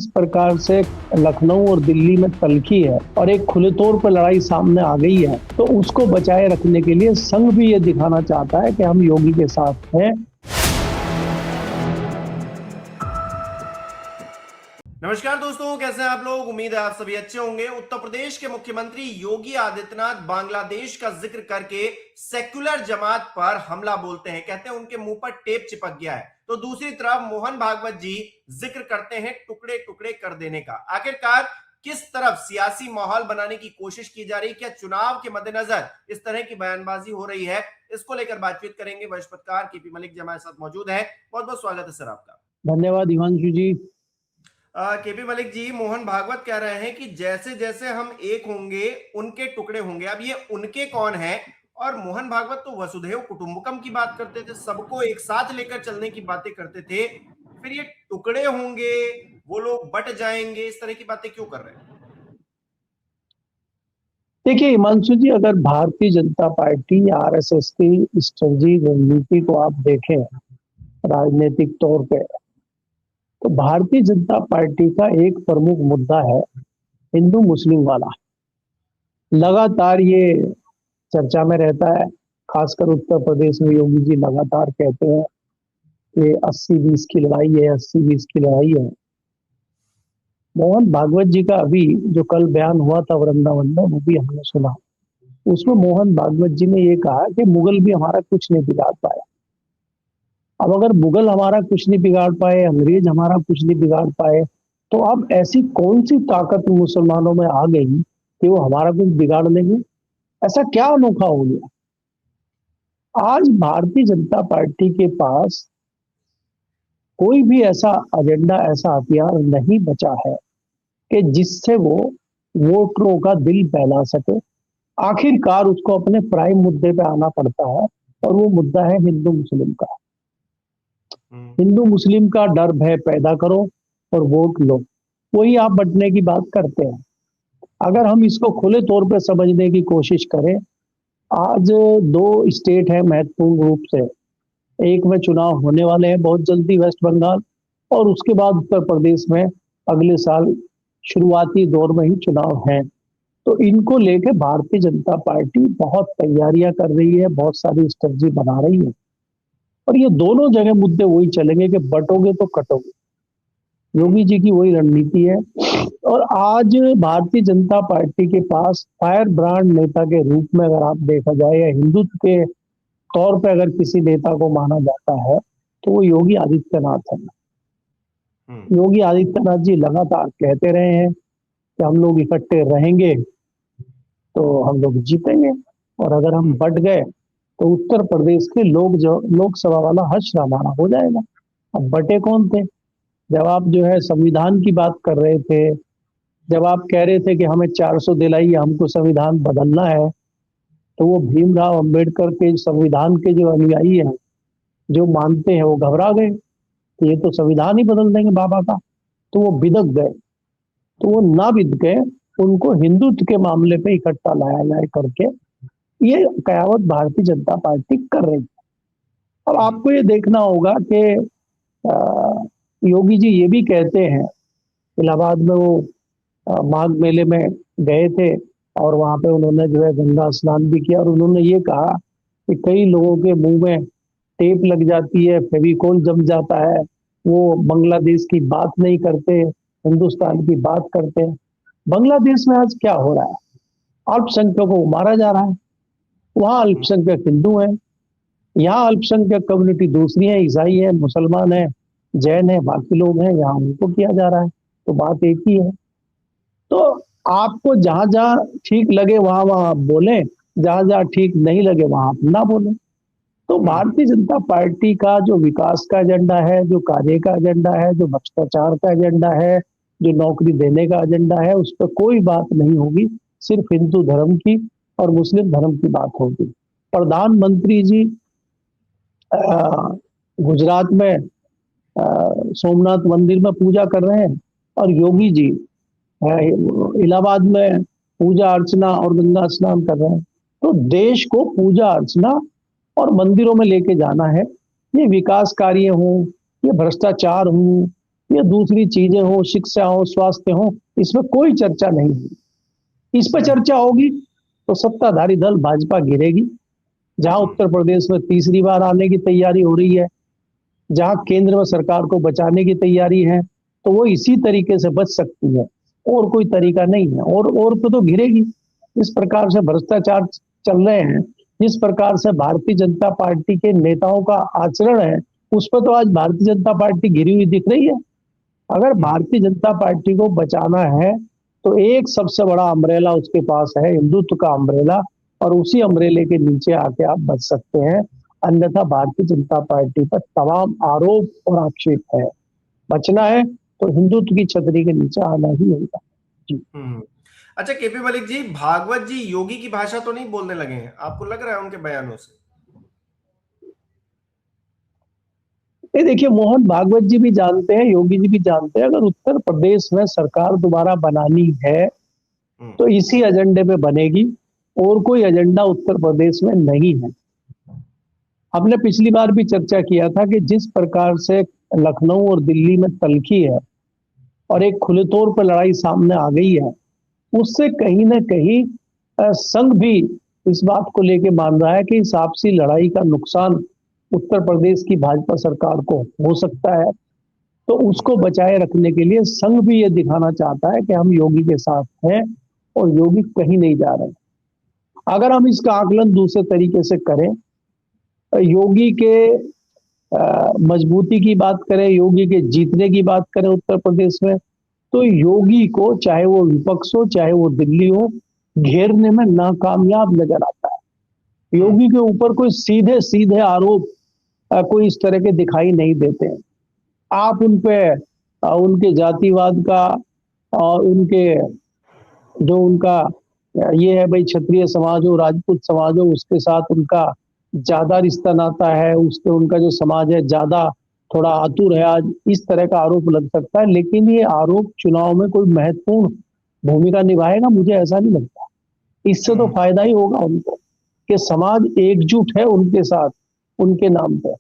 इस प्रकार से लखनऊ और दिल्ली में तल्खी है और एक खुले तौर पर लड़ाई सामने आ गई है, तो उसको बचाए रखने के लिए संघ भी ये दिखाना चाहता है कि हम योगी के साथ हैं। नमस्कार दोस्तों, कैसे हैं आप लोग। उम्मीद है आप सभी अच्छे होंगे। उत्तर प्रदेश के मुख्यमंत्री योगी आदित्यनाथ बांग्लादेश का जिक्र करके सेक्युलर जमात पर हमला बोलते हैं, कहते हैं उनके मुंह पर टेप चिपक गया है। तो दूसरी तरफ मोहन भागवत जी जिक्र करते हैं टुकड़े टुकड़े कर देने का। आखिरकार किस तरफ सियासी माहौल बनाने की कोशिश की जा रही, क्या चुनाव के मद्देनजर इस तरह की बयानबाजी हो रही है, इसको लेकर बातचीत करेंगे। वरिष्ठ पत्रकार केपी मलिक जी हमारे साथ मौजूद है। बहुत बहुत स्वागत है सर आपका। धन्यवाद हिमांशु जी। केपी मलिक जी, मोहन भागवत कह रहे हैं कि जैसे जैसे हम एक होंगे उनके टुकड़े होंगे। अब ये उनके कौन है? और मोहन भागवत तो वसुधैव कुटुंबकम की बात करते थे, सबको एक साथ लेकर चलने की बातें करते थे। फिर ये टुकड़े होंगे, वो लोग बट जाएंगे, इस तरह की बातें क्यों कर रहे हैं? देखिए हिमांशु जी, अगर भारतीय जनता पार्टी या आरएसएस की स्ट्रेटजी रणनीति को आप देखें राजनीतिक तौर पे, तो भारतीय जनता पार्टी का एक प्रमुख मुद्दा है हिंदू मुस्लिम वाला। लगातार ये चर्चा में रहता है, खासकर उत्तर प्रदेश में योगी जी लगातार कहते हैं कि 80-20 की लड़ाई है, 80-20 की लड़ाई है। मोहन भागवत जी का अभी जो कल बयान हुआ था वृंदावन में, वो भी हमने सुना। उसमें मोहन भागवत जी ने ये कहा कि मुगल भी हमारा कुछ नहीं बिगाड़ पाए। अब अगर मुगल हमारा कुछ नहीं बिगाड़ पाए, अंग्रेज हमारा कुछ नहीं बिगाड़ पाए, तो अब ऐसी कौन सी ताकत मुसलमानों में आ गई कि वो हमारा कुछ बिगाड़ लेंगे? ऐसा क्या अनोखा हो गया? आज भारतीय जनता पार्टी के पास कोई भी ऐसा एजेंडा, ऐसा हथियार नहीं बचा है कि जिससे वो वोटरों का दिल बहला सके। आखिरकार उसको अपने प्राइम मुद्दे पे आना पड़ता है, और वो मुद्दा है हिंदू मुस्लिम का। हिंदू मुस्लिम का डर भय पैदा करो और वोट लो, वही आप बंटने की बात करते हैं। अगर हम इसको खुले तौर पे समझने की कोशिश करें, आज दो स्टेट है महत्वपूर्ण रूप से, एक में चुनाव होने वाले हैं बहुत जल्दी, वेस्ट बंगाल, और उसके बाद उत्तर प्रदेश में अगले साल शुरुआती दौर में ही चुनाव है। तो इनको लेके भारतीय जनता पार्टी बहुत तैयारियां कर रही है, बहुत सारी स्ट्रेटजी बना रही है, और ये दोनों जगह मुद्दे वही चलेंगे कि बटोगे तो कटोगे। योगी जी की वही रणनीति है। और आज भारतीय जनता पार्टी के पास फायर ब्रांड नेता के रूप में अगर आप देखा जाए, या हिंदुत्व के तौर पे अगर किसी नेता को माना जाता है, तो वो योगी आदित्यनाथ है। योगी आदित्यनाथ जी लगातार कहते रहे हैं कि हम लोग इकट्ठे रहेंगे तो हम लोग जीतेंगे, और अगर हम बट गए तो उत्तर प्रदेश के लोग जो लोकसभा वाला हर्ष रामाना हो जाएगा। अब बटे कौन थे? जब आप जो है संविधान की बात कर रहे थे, जब आप कह रहे थे कि हमें 400 दिलाइए, हमको संविधान बदलना है, तो वो भीमराव अंबेडकर के संविधान के जो अनुयायी हैं, जो मानते हैं, वो घबरा गए कि ये तो संविधान ही बदल देंगे बाबा का, तो वो बिदक गए। तो वो ना बिद गए, उनको हिंदुत्व के मामले पे इकट्ठा लाया जाए करके ये कयावत भारतीय जनता पार्टी कर रही है। और आपको ये देखना होगा कि योगी जी ये भी कहते हैं, इलाहाबाद में वो माघ मेले में गए थे और वहां पे उन्होंने जो है गंगा स्नान भी किया, और उन्होंने ये कहा कि कई लोगों के मुंह में टेप लग जाती है, फेविकोल जम जाता है, वो बांग्लादेश की बात नहीं करते, हिंदुस्तान की बात करते हैं। बांग्लादेश में आज क्या हो रहा है? अल्पसंख्यकों को मारा जा रहा है। वहां अल्पसंख्यक हिंदू हैं, यहाँ अल्पसंख्यक कम्युनिटी दूसरी है, ईसाई है, मुसलमान है, जैन है, बाकी लोग हैं, यहाँ उनको किया जा रहा है। तो बात एक ही है। तो आपको जहां जहां ठीक लगे वहां वहां बोले, जहां जहां ठीक नहीं लगे वहां ना बोले। तो भारतीय जनता पार्टी का जो विकास का एजेंडा है, जो कार्य का एजेंडा है, जो भ्रष्टाचार का एजेंडा है, जो नौकरी देने का एजेंडा है, उस पर कोई बात नहीं होगी। सिर्फ हिंदू धर्म की और मुस्लिम धर्म की बात होगी। प्रधानमंत्री जी गुजरात में सोमनाथ मंदिर में पूजा कर रहे हैं, और योगी जी इलाहाबाद में पूजा अर्चना और गंगा स्नान कर रहे हैं। तो देश को पूजा अर्चना और मंदिरों में लेके जाना है। ये विकास कार्य हो, ये भ्रष्टाचार हो, या दूसरी चीजें हो, शिक्षा हो, स्वास्थ्य हो, इसमें कोई चर्चा नहीं हुई। इस पर चर्चा होगी तो सत्ताधारी दल भाजपा गिरेगी। जहां उत्तर प्रदेश में तीसरी बार आने की तैयारी हो रही है, जहां केंद्र में सरकार को बचाने की तैयारी है, तो वो इसी तरीके से बच सकती है, और कोई तरीका नहीं है। और तो गिरेगी। इस प्रकार से भ्रष्टाचार चल रहे हैं, जिस प्रकार से भारतीय जनता पार्टी के नेताओं का आचरण है, उस पर तो आज भारतीय जनता पार्टी गिरी हुई दिख रही है। अगर भारतीय जनता पार्टी को बचाना है तो एक सबसे बड़ा अम्ब्रेला उसके पास है, हिंदुत्व का अम्ब्रेला, और उसी अम्ब्रेले के नीचे आके आप बच सकते हैं। अन्यथा भारतीय जनता पार्टी पर तमाम आरोप और आक्षेप है। बचना है तो हिंदुत्व की छतरी के नीचे आना ही होगा। जी। अच्छा केपी मलिक जी, भागवत जी योगी की भाषा तो नहीं बोलने लगे हैं, आपको लग रहा है उनके बयानों से? ये देखिए, मोहन भागवत जी भी जानते हैं, योगी जी भी जानते हैं, अगर उत्तर प्रदेश में सरकार दोबारा बनानी है तो इसी एजेंडे पे बनेगी, और कोई एजेंडा उत्तर प्रदेश में नहीं है। हमने पिछली बार भी चर्चा किया था कि जिस प्रकार से लखनऊ और दिल्ली में तल्खी है और एक खुले तौर पर लड़ाई सामने आ गई है, उससे कहीं ना कहीं संघ भी इस बात को लेके मान रहा है कि इस आपसी लड़ाई का नुकसान उत्तर प्रदेश की भाजपा सरकार को हो सकता है। तो उसको बचाए रखने के लिए संघ भी ये दिखाना चाहता है कि हम योगी के साथ हैं और योगी कहीं नहीं जा रहे। अगर हम इसका आकलन दूसरे तरीके से करें, योगी के मजबूती की बात करें, योगी के जीतने की बात करें उत्तर प्रदेश में, तो योगी को चाहे वो विपक्ष हो चाहे वो दिल्ली हो, घेरने में नाकामयाब नजर आता है। योगी के ऊपर कोई सीधे सीधे आरोप कोई इस तरह के दिखाई नहीं देते हैं। आप उन पे उनके जातिवाद का और उनके जो उनका ये है भाई, क्षत्रिय समाज हो राजपूत समाज हो, उसके साथ उनका ज्यादा रिश्ता नाता है, उसके उनका जो समाज है ज्यादा थोड़ा आतुर है, आज इस तरह का आरोप लग सकता है। लेकिन ये आरोप चुनाव में कोई महत्वपूर्ण भूमिका निभाएगा, मुझे ऐसा नहीं लगता। इससे तो फायदा ही होगा उनको कि समाज एकजुट है उनके साथ, उनके नाम पे,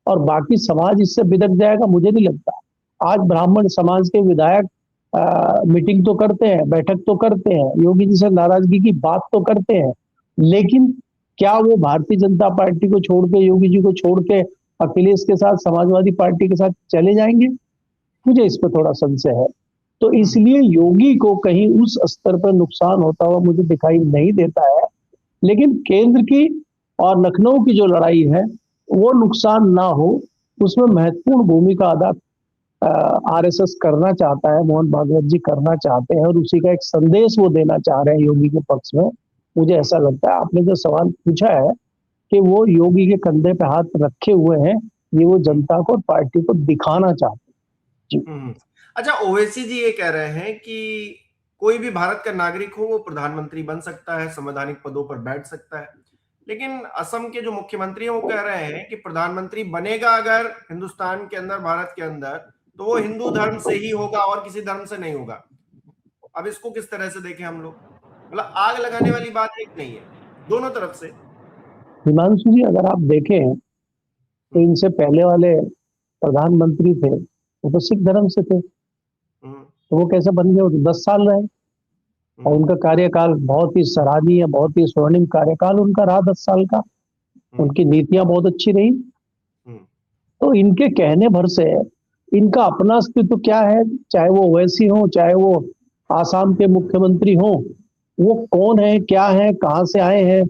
और बाकी समाज इससे बिदक जाएगा, मुझे नहीं लगता। आज ब्राह्मण समाज के विधायक मीटिंग तो करते हैं, बैठक तो करते हैं, योगी जी से नाराजगी की बात तो करते हैं, लेकिन क्या वो भारतीय जनता पार्टी को छोड़ के, योगी जी को छोड़ के अखिलेश के साथ, समाजवादी पार्टी के साथ चले जाएंगे? मुझे इस पर थोड़ा संशय है। तो इसलिए योगी को कहीं उस स्तर पर नुकसान होता हुआ मुझे दिखाई नहीं देता है। लेकिन केंद्र की और लखनऊ की जो लड़ाई है वो नुकसान ना हो, उसमें महत्वपूर्ण भूमिका अदा आरएसएस करना चाहता है, मोहन भागवत जी करना चाहते हैं, और उसी का एक संदेश वो देना चाह रहे हैं योगी के पक्ष में। मुझे ऐसा लगता है, आपने जो सवाल पूछा है कि वो योगी के कंधे पे हाथ रखे हुए हैं, ये वो जनता को और पार्टी को दिखाना चाहते हैं। जी। अच्छा, ओवैसी जी ये कह रहे हैं कि कोई भी भारत का नागरिक हो वो प्रधानमंत्री बन सकता है, संवैधानिक पदों पर बैठ सकता है, लेकिन असम के जो मुख्यमंत्री हैं वो कह रहे हैं कि प्रधानमंत्री बनेगा अगर हिंदुस्तान के अंदर, भारत के अंदर, तो वो हिंदू धर्म से ही होगा और किसी धर्म से नहीं होगा। अब इसको किस तरह से देखें हम लोग? मतलब आग लगाने वाली बात एक नहीं है, दोनों तरफ से। हिमांशु जी, अगर आप देखें तो इनसे पहले वाले प्रधानमंत्री थे वो तो सिख धर्म से थे, तो वो कैसे बन गए? वो तो 10 साल रहे और उनका कार्यकाल बहुत ही सराहनीय, बहुत ही स्वर्णिम कार्यकाल उनका रहा 10 साल का। उनकी नीतियां बहुत अच्छी रही। तो इनके कहने भर से इनका अपना अस्तित्व क्या है? चाहे वो ओवैसी हो, चाहे वो आसाम के मुख्यमंत्री हो, वो कौन है, क्या है, कहां से आए हैं,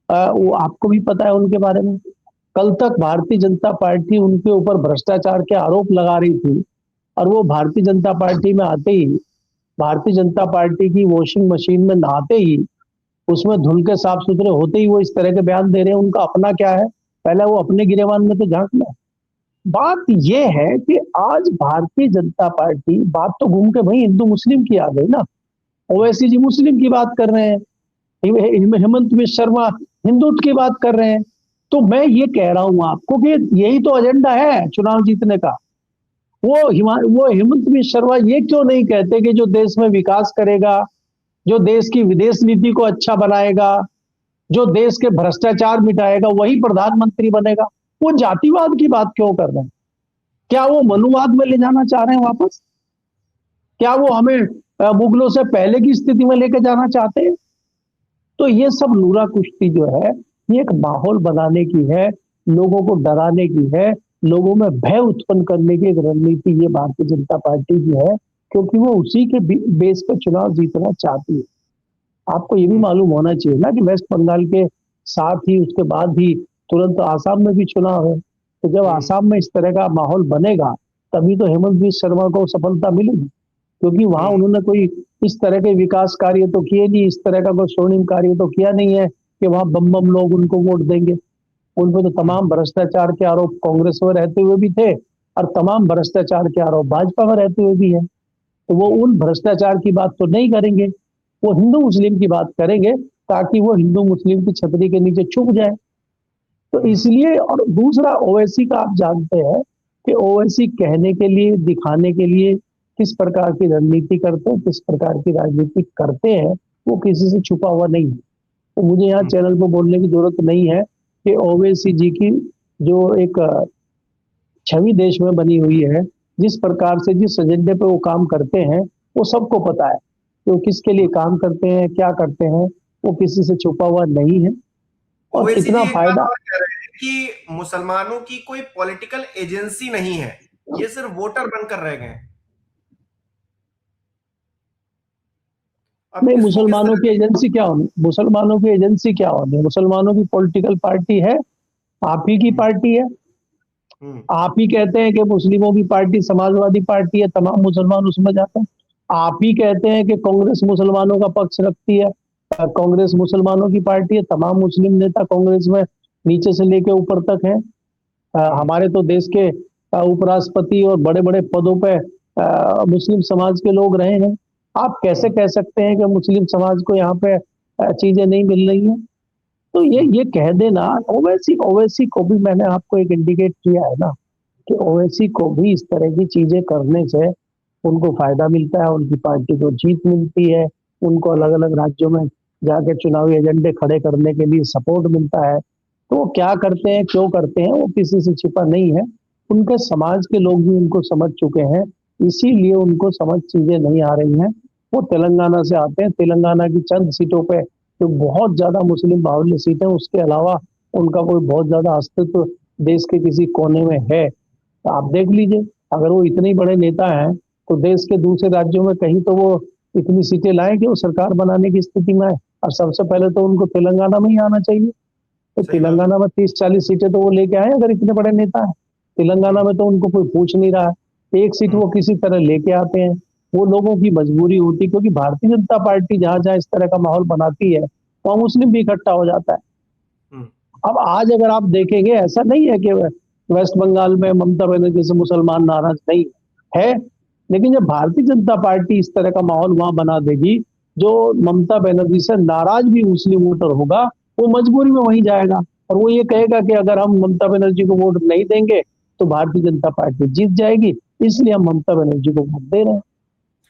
वो आपको भी पता है उनके बारे में। कल तक भारतीय जनता पार्टी उनके ऊपर भ्रष्टाचार के आरोप लगा रही थी, और वो भारतीय जनता पार्टी में आते ही, भारतीय जनता पार्टी की वॉशिंग मशीन में नहाते ही, उसमें धुल के साफ सुथरे होते ही वो इस तरह के बयान दे रहे हैं। उनका अपना क्या है? पहले वो अपने गिरेबान में तो झांक लें। बात यह है कि आज भारतीय जनता पार्टी, बात तो घूम के भाई हिंदू मुस्लिम की आ गई ना। ओवैसी जी मुस्लिम की बात कर रहे हैं, हेमंत बिश्व शर्मा हिंदुत्व की बात कर रहे हैं। तो मैं ये कह रहा हूं आपको कि यही तो एजेंडा है चुनाव जीतने का। वो हेमंत बिश्व शर्मा ये क्यों नहीं कहते कि जो देश में विकास करेगा, जो देश की विदेश नीति को अच्छा बनाएगा, जो देश के भ्रष्टाचार मिटाएगा, वही प्रधानमंत्री बनेगा? वो जातिवाद की बात क्यों कर रहे हैं? क्या वो मनुवाद में ले जाना चाह रहे हैं वापस? क्या वो हमें मुगलों से पहले की स्थिति में लेके जाना चाहते हैं? तो ये सब नूरा कुश्ती जो है, ये एक माहौल बनाने की है, लोगों को डराने की है, लोगों में भय उत्पन्न करने की एक रणनीति ये भारतीय जनता पार्टी की है, क्योंकि वो उसी के बेस पे चुनाव जीतना चाहती है। आपको ये भी मालूम होना चाहिए ना कि वेस्ट बंगाल के साथ ही उसके बाद ही तुरंत आसाम में भी चुनाव है। तो जब आसाम में इस तरह का माहौल बनेगा, तभी तो हेमंत बिस्वा शर्मा को सफलता मिलेगी, क्योंकि वहां उन्होंने कोई इस तरह के विकास कार्य तो किए नहीं, इस तरह का कोई स्वर्णिम कार्य तो किया नहीं है कि वहां बम बम लोग उनको वोट देंगे। उन पर तो तमाम भ्रष्टाचार के आरोप कांग्रेस में रहते हुए भी थे, और तमाम भ्रष्टाचार के आरोप भाजपा में रहते हुए भी है। तो वो उन भ्रष्टाचार की बात तो नहीं करेंगे, वो हिंदू मुस्लिम की बात करेंगे, ताकि वो हिंदू मुस्लिम की छतरी के नीचे छुप जाए। तो इसलिए, और दूसरा ओवैसी का आप जानते हैं कि ओवैसी कहने के लिए, दिखाने के लिए किस प्रकार की रणनीति करते हैं, किस प्रकार की राजनीति करते हैं, वो किसी से छुपा हुआ नहीं है। तो मुझे यहाँ चैनल पर बोलने की जरूरत नहीं है कि ओवैसी जी की जो एक छवि देश में बनी हुई है, जिस प्रकार से, जिस एजेंडे पे वो काम करते हैं, वो सबको पता है कि वो किसके लिए काम करते हैं, क्या करते हैं, वो किसी से छुपा हुआ नहीं है। और ओवैसी कितना जी एक बात फायदा। और कह रहे हैं कि मुसलमानों की कोई पॉलिटिकल एजेंसी नहीं है, ये सिर्फ वोटर बनकर रह गए। अब नहीं, इसको किस मुसलमानों तरह की एजेंसी क्या होनी, मुसलमानों की एजेंसी क्या होनी, मुसलमानों की पॉलिटिकल पार्टी है, आप ही की पार्टी है। आप ही कहते हैं कि मुस्लिमों की पार्टी समाजवादी पार्टी है, तमाम मुसलमान उसमें जाते हैं। आप ही कहते हैं कि कांग्रेस मुसलमानों का पक्ष रखती है, कांग्रेस मुसलमानों की पार्टी है, तमाम मुस्लिम नेता कांग्रेस में नीचे से लेके ऊपर तक हैं। हमारे तो देश के उपराष्ट्रपति और बड़े बड़े पदों पे मुस्लिम समाज के लोग रहे हैं। आप कैसे कह सकते हैं कि मुस्लिम समाज को यहाँ पे चीजें नहीं मिल रही हैं? तो ये कह देना, ओवैसी ओवैसी को भी मैंने आपको एक इंडिकेट किया है ना कि ओवैसी को भी इस तरह की चीजें करने से उनको फायदा मिलता है, उनकी पार्टी को जीत मिलती है, उनको अलग अलग राज्यों में जाके चुनावी एजेंडे खड़े करने के लिए सपोर्ट मिलता है। तो वो क्या करते हैं, क्यों करते हैं, वो किसी से छिपा नहीं है। उनके समाज के लोग भी उनको समझ चुके हैं, इसीलिए उनको समझ चीजें नहीं आ रही हैं। वो तेलंगाना से आते हैं, तेलंगाना की चंद सीटों पे जो बहुत ज्यादा मुस्लिम बाहुल्य सीटें, उसके अलावा उनका कोई बहुत ज्यादा अस्तित्व देश के किसी कोने में है? तो आप देख लीजिए, अगर वो इतने बड़े नेता हैं, तो देश के दूसरे राज्यों में कहीं तो वो इतनी सीटें लाए कि वो सरकार बनाने की स्थिति में है। और सबसे पहले तो उनको तेलंगाना में ही आना चाहिए। तो तेलंगाना में 30-40 सीटें तो वो लेके आए, अगर इतने बड़े नेता है। तेलंगाना में तो उनको कोई पूछ नहीं रहा है, एक सीट वो किसी तरह लेके आते हैं। वो लोगों की मजबूरी होती, क्योंकि भारतीय जनता पार्टी जहां जहां इस तरह का माहौल बनाती है, वहां मुस्लिम भी इकट्ठा हो जाता है। अब आज अगर आप देखेंगे, ऐसा नहीं है कि वेस्ट बंगाल में ममता बनर्जी से मुसलमान नाराज नहीं है, लेकिन जब भारतीय जनता पार्टी इस तरह का माहौल वहां बना देगी, जो ममता बनर्जी से नाराज भी मुस्लिम वोटर होगा, वो मजबूरी में वहीं जाएगा, और वो ये कहेगा कि अगर हम ममता बनर्जी को वोट नहीं देंगे तो भारतीय जनता पार्टी जीत जाएगी, इसलिए हम ममता बनर्जी को वोट दे रहे हैं।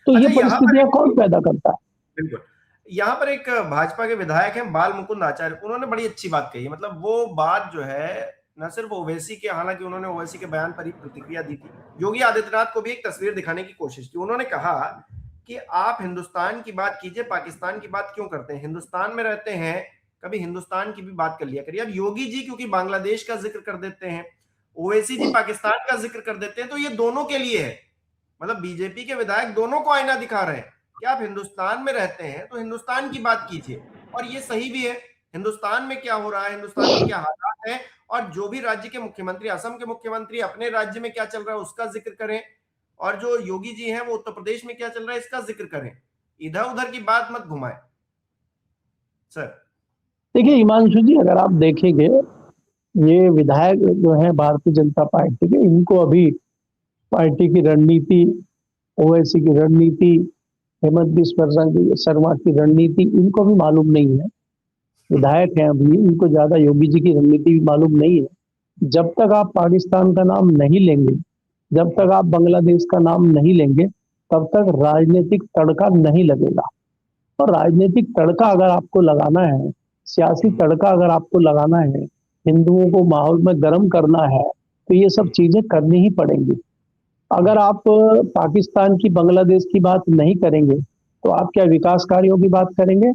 तो ये परिस्थितियां कौन पैदा करता है? बिल्कुल। यहाँ पर एक भाजपा के विधायक हैं बाल मुकुंद आचार्य, उन्होंने बड़ी अच्छी बात कही है। मतलब वो बात जो है न सिर्फ ओवैसी के, हालांकि उन्होंने ओवैसी के बयान पर ही प्रतिक्रिया दी थी, योगी आदित्यनाथ को भी एक तस्वीर दिखाने की कोशिश की। उन्होंने कहा कि आप हिंदुस्तान की बात कीजिए, पाकिस्तान की बात क्यों करते हैं? हिंदुस्तान में रहते हैं, कभी हिंदुस्तान की भी बात कर लिया करिए। अब योगी जी क्योंकि बांग्लादेश का जिक्र कर देते हैं, ओवैसी जी पाकिस्तान का जिक्र कर देते हैं, तो ये दोनों के लिए है। मतलब बीजेपी के विधायक दोनों को आईना दिखा रहे हैं कि आप हिंदुस्तान में रहते हैं तो हिंदुस्तान की बात कीजिए। और ये सही भी है, हिंदुस्तान में क्या हो रहा है, हिंदुस्तान के क्या हालात हैं, और जो भी राज्य के मुख्यमंत्री, असम के मुख्यमंत्री अपने राज्य में क्या चल रहा है उसका जिक्र करें, और जो योगी जी हैं वो उत्तर प्रदेश में क्या चल रहा है इसका जिक्र करें। इधर उधर की बात मत घुमाएं सर। देखिए हिमांशु जी, अगर आप देखेंगे, ये विधायक जो है भारतीय जनता पार्टी के, इनको अभी पार्टी की रणनीति, ओवैसी की रणनीति, हेमंत बिस्वा शर्मा की रणनीति, इनको भी मालूम नहीं है। विधायक हैं अभी, इनको ज्यादा योगी जी की रणनीति भी मालूम नहीं है। जब तक आप पाकिस्तान का नाम नहीं लेंगे, जब तक आप बांग्लादेश का नाम नहीं लेंगे, तब तक राजनीतिक तड़का नहीं लगेगा। और राजनीतिक तड़का अगर आपको लगाना है, सियासी तड़का अगर आपको लगाना है, हिंदुओं को माहौल में गर्म करना है, तो ये सब चीजें करनी ही पड़ेंगी। अगर आप पाकिस्तान की, बांग्लादेश की बात नहीं करेंगे तो आप क्या विकास कार्यों की बात करेंगे?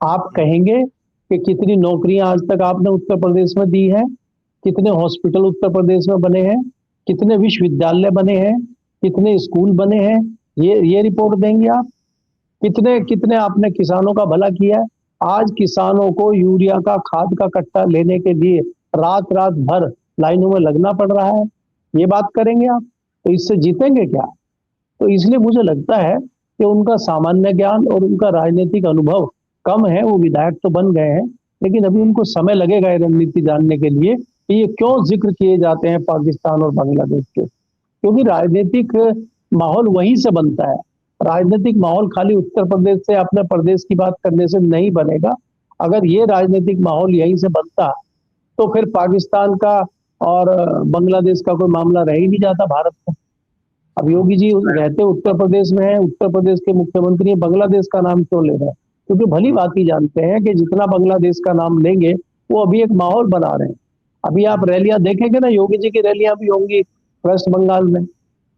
आप कहेंगे कि कितनी नौकरियां आज तक आपने उत्तर प्रदेश में दी है, कितने हॉस्पिटल उत्तर प्रदेश में बने हैं, कितने विश्वविद्यालय बने हैं, कितने स्कूल बने हैं, ये रिपोर्ट देंगे आप? कितने कितने आपने किसानों का भला किया है? आज किसानों को यूरिया का, खाद का कट्टा लेने के लिए रात रात भर लाइनों में लगना पड़ रहा है, ये बात करेंगे आप? तो इससे जीतेंगे क्या? तो इसलिए मुझे लगता है कि उनका सामान्य ज्ञान और उनका राजनीतिक अनुभव कम है। वो विधायक तो बन गए हैं, लेकिन अभी उनको समय लगेगा ये रणनीति जानने के लिए कि ये क्यों जिक्र किए जाते हैं पाकिस्तान और बांग्लादेश के। क्योंकि राजनीतिक माहौल वहीं से बनता है। राजनीतिक माहौल खाली उत्तर प्रदेश से, अपने प्रदेश की बात करने से नहीं बनेगा। अगर ये राजनीतिक माहौल यहीं से बनता तो फिर पाकिस्तान का और बांग्लादेश का कोई मामला रह ही नहीं जाता भारत में। अब योगी जी रहते उत्तर प्रदेश में है, उत्तर प्रदेश के मुख्यमंत्री बांग्लादेश का नाम क्यों ले रहे हैं? क्योंकि भली बात ही जानते हैं कि जितना बांग्लादेश का नाम लेंगे वो अभी एक माहौल बना रहे हैं। अभी आप रैलियां देखेंगे ना, योगी जी की रैलियां भी होंगी वेस्ट बंगाल में,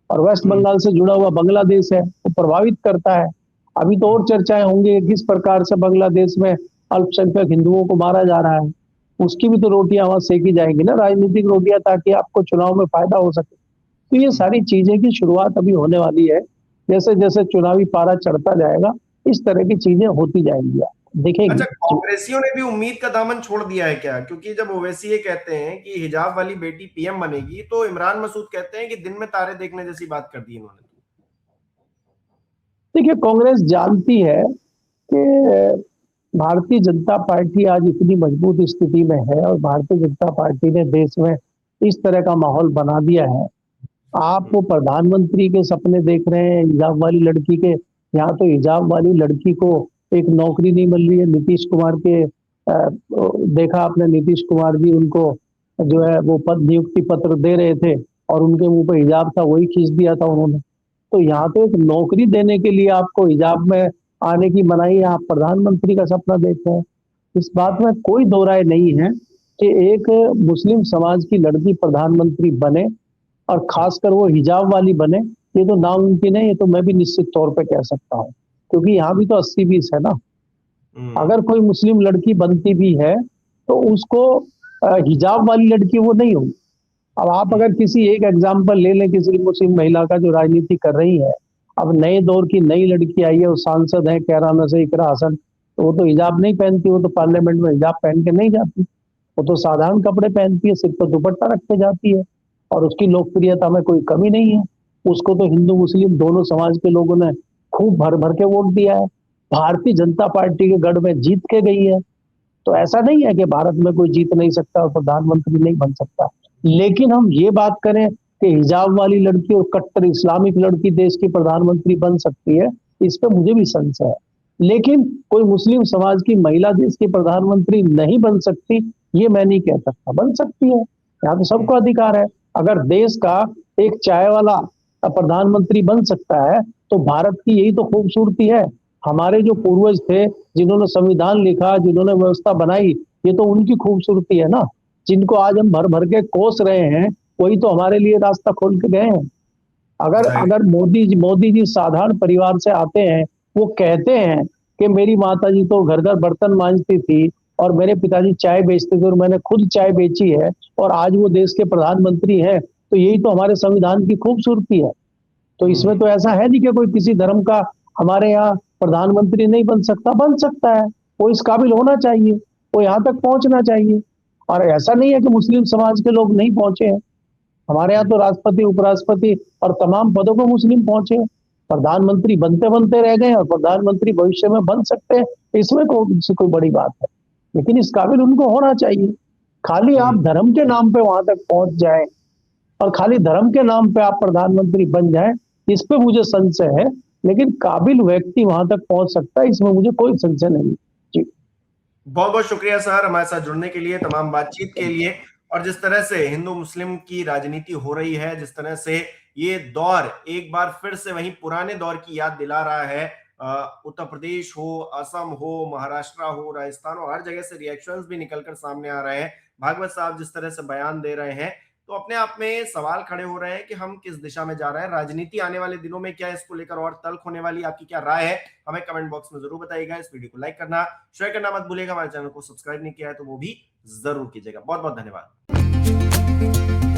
और वेस्ट बंगाल से जुड़ा हुआ बांग्लादेश है, वो प्रभावित करता है। अभी तो और चर्चाएं होंगी किस प्रकार से बांग्लादेश में अल्पसंख्यक हिंदुओं को मारा जा रहा है, उसकी भी तो रोटियां वहां सेकी जाएंगी ना, राजनीतिक रोटियां, ताकि आपको चुनाव में फायदा हो सके। तो ये सारी चीजें की शुरुआत अभी होने वाली है। जैसे जैसे चुनावी पारा चढ़ता जाएगा इस तरह की चीजें होती जाएंगी, आप देखेंगे। अच्छा, कांग्रेसियों ने भी उम्मीद का दामन छोड़ दिया है क्या? क्योंकि जब ओवैसी ये कहते हैं कि हिजाब वाली बेटी पीएम बनेगी, तो इमरान मसूद कहते हैं कि दिन में तारे देखने जैसी बात कर दी इन्होंने। देखिए, कांग्रेस जानती है कि भारतीय जनता पार्टी आज इतनी मजबूत स्थिति में है और भारतीय जनता पार्टी ने देश में इस तरह का माहौल बना दिया है। आप वो प्रधानमंत्री के सपने देख रहे हैं हिजाब वाली लड़की के, यहाँ तो हिजाब वाली लड़की को एक नौकरी नहीं मिल रही है। नीतीश कुमार के देखा आपने, नीतीश कुमार जी उनको जो है वो पद नियुक्ति पत्र दे रहे थे और उनके मुंह पे हिजाब था, वही खींच दिया था उन्होंने। तो यहाँ तो एक नौकरी देने के लिए आपको हिजाब में आने की मनाही है, आप प्रधानमंत्री का सपना देख रहे हैं। इस बात में कोई दो राय नहीं है कि एक मुस्लिम समाज की लड़की प्रधानमंत्री बने, और खासकर वो हिजाब वाली बने, ये तो नामुमकिन है। ये तो मैं भी निश्चित तौर पे कह सकता हूँ, क्योंकि यहाँ भी तो 80-20 है ना। अगर कोई मुस्लिम लड़की बनती भी है तो उसको हिजाब वाली लड़की वो नहीं होगी। अब आप अगर किसी एक एग्जाम्पल ले लें किसी मुस्लिम महिला का जो राजनीति कर रही है, अब नए दौर की नई लड़की आई है, वो सांसद है कैराना से इकरा हसन, तो वो तो हिजाब नहीं पहनती, वो तो पार्लियामेंट में हिजाब पहन के नहीं जाती, वो तो साधारण कपड़े पहनती है, सिर पर दुपट्टा रख के जाती है, और उसकी लोकप्रियता में कोई कमी नहीं है। उसको तो हिंदू मुस्लिम दोनों समाज के लोगों ने खूब भर भर के वोट दिया है, भारतीय जनता पार्टी के गढ़ में जीत के गई है। तो ऐसा नहीं है कि भारत में कोई जीत नहीं सकता और प्रधानमंत्री नहीं बन सकता। लेकिन हम ये बात करें कि हिजाब वाली लड़की और कट्टर इस्लामिक लड़की देश की प्रधानमंत्री बन सकती है, इस पे मुझे भी संशय है। लेकिन कोई मुस्लिम समाज की महिला देश की प्रधानमंत्री नहीं बन सकती, ये मैं नहीं कह सकता। बन सकती है, यहाँ तो सबको अधिकार है। अगर देश का एक चाय वाला प्रधानमंत्री बन सकता है तो भारत की यही तो खूबसूरती है। हमारे जो पूर्वज थे, जिन्होंने संविधान लिखा, जिन्होंने व्यवस्था बनाई, ये तो उनकी खूबसूरती है ना, जिनको आज हम भर भर के कोस रहे हैं, वही तो हमारे लिए रास्ता खोल के गए हैं। अगर अगर मोदी जी साधारण परिवार से आते हैं, वो कहते हैं कि मेरी माता जी तो घर घर बर्तन मांजती थी और मेरे पिताजी चाय बेचते थे और मैंने खुद चाय बेची है, और आज वो देश के प्रधानमंत्री हैं, तो यही तो हमारे संविधान की खूबसूरती है। तो इसमें तो ऐसा है नहीं कि कोई किसी धर्म का हमारे यहाँ प्रधानमंत्री नहीं बन सकता, बन सकता है। वो इस काबिल होना चाहिए, वो यहाँ तक पहुंचना चाहिए। और ऐसा नहीं है कि मुस्लिम समाज के लोग नहीं पहुंचे हैं, हमारे यहाँ तो राष्ट्रपति, उपराष्ट्रपति और तमाम पदों पर मुस्लिम पहुंचे। प्रधानमंत्री बनते बनते रह गए और प्रधानमंत्री भविष्य में बन सकते हैं, इसमें कोई बड़ी बात है। लेकिन इस काबिल उनको होना चाहिए। खाली आप धर्म के नाम पे वहां तक पहुंच जाए और खाली धर्म के नाम पे आप प्रधानमंत्री बन जाए, इस पे मुझे संशय है। लेकिन काबिल व्यक्ति वहां तक पहुंच सकता है, इसमें मुझे कोई संशय नहीं। जी, बहुत बहुत शुक्रिया सर हमारे साथ जुड़ने के लिए, तमाम बातचीत के लिए। और जिस तरह से हिंदू मुस्लिम की राजनीति हो रही है, जिस तरह से ये दौर एक बार फिर से वही पुराने दौर की याद दिला रहा है, उत्तर प्रदेश हो, असम हो, महाराष्ट्र हो, राजस्थान हो, हर जगह से रिएक्शंस भी निकलकर सामने आ रहे हैं। भागवत साहब जिस तरह से बयान दे रहे हैं, तो अपने आप में सवाल खड़े हो रहे हैं कि हम किस दिशा में जा रहे हैं। राजनीति आने वाले दिनों में क्या इसको लेकर और तल्ख होने वाली, आपकी क्या राय है, हमें कमेंट बॉक्स में जरूर बताइएगा। इस वीडियो को लाइक करना, शेयर करना मत भूलिएगा। हमारे चैनल को सब्सक्राइब नहीं किया है तो वो भी जरूर कीजिएगा। बहुत बहुत धन्यवाद।